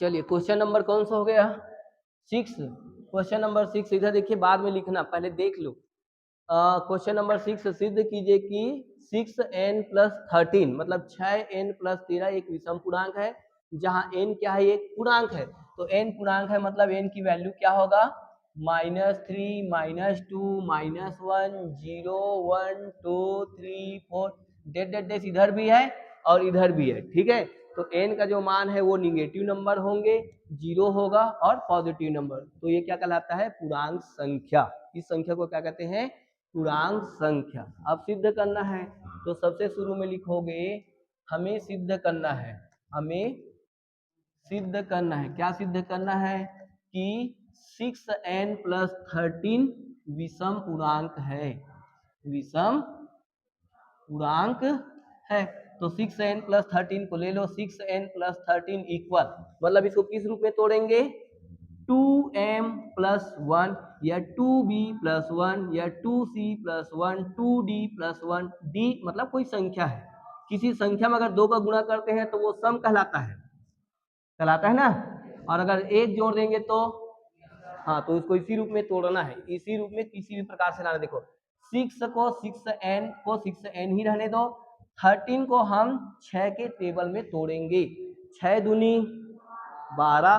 चलिए question number कौन सा हो गया? 6। क्वेश्चन नंबर 6 इधर देखिए, बाद में लिखना, पहले देख लो। क्वेश्चन नंबर 6 सिद्ध कीजिए कि 6n+13 मतलब 6n+13 एक विषम पूर्णांक है, जहां n क्या है? एक पूर्णांक है। तो n पूर्णांक है मतलब n की वैल्यू क्या होगा? -3, -2, -1, 0, 1, 2, 3, 4 डेट इधर भी है और इधर भी है, ठीक है। तो n का जो मान है वो निगेटिव नंबर होंगे, 0 होगा और पॉजिटिव नंबर। तो ये क्या कहलाता है? पूर्णांक संख्या। इस संख्या को क्या कहते हैं? पूर्णांक संख्या। अब सिद्ध करना है तो सबसे शुरू में लिखोगे, हमें सिद्ध करना है, हमें सिद्ध करना है। क्या सिद्ध करना है? कि 6n+13 विषम पूर्णांक है, विषम पूर्णांक है। तो 6n+13 को ले लो, 6n+13 इक्वल, मतलब इसको किस रूप में तोड़ेंगे? 2m+1 या 2b+1 या 2c+1 2d+1। d मतलब कोई संख्या है, किसी संख्या में अगर 2 का गुणा करते हैं तो वो सम कहलाता है ना। और अगर एक जोड़ देंगे तो हाँ, तो इसको इसी रूप में तोड़ना है, इसी रूप में किसी भी प्रकार से लाना। देखो 6 को 6n ही रहने दो, 13 को हम 6 के टेबल में तोड़ेंगे। 6 दूनी 12,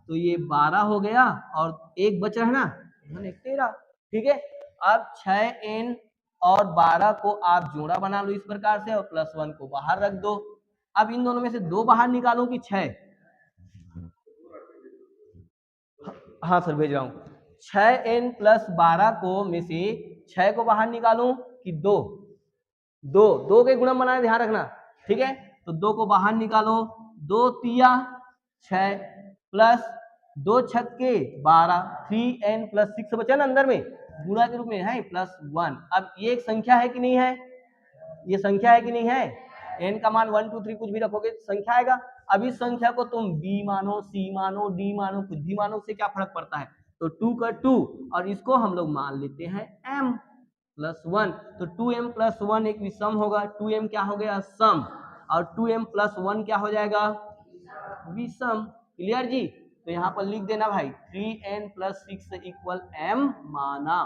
तो ये 12 हो गया और एक बच रहा है ना, 13, ठीक है। अब 6n और 12 को आप जोड़ा बना लो इस प्रकार से, और +1 को बाहर रख दो। अब इन दोनों में से 2 बाहर निकालो कि 6? हाँ सर भेज रहा हूँ। 6n+12 को में से 6 को बाहर निकालूं कि 2? 2 के गुणन बनाए, ध्यान रखना, ठीक है। तो 2 को बाहर निकालो, 2 तिया 6 प्लस 2 छक्के 12, 3n+6 बचा ना अंदर में, गुणा के रूप में है, +1। अब ये एक संख्या है कि नहीं है? ये संख्या है कि नहीं है? n का मान 1 2 3 कुछ भी रखोगे तो संख्या आएगा। अब इस संख्या को तुम b मानो, c मानो, d मानो, कुछ भी मानो, उससे क्या फर्क पड़ता है? तो 2 का 2, और इसको हम लोग मान लेते हैं m+1। तो 2m+1 एक विषम होगा, 2m क्या हो गया? सम, और 2m+1 क्या हो जाएगा? विषम। क्लियर जी? तो यहाँ पर लिख देना भाई, 3n+6 = m माना।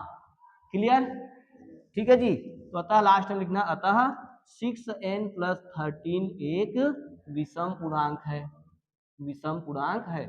क्लियर? ठीक है जी। तो अतः लास्ट में लिखना, अतः 6n+13 एक विषम पूर्णांक है, विषम पूर्णांक है।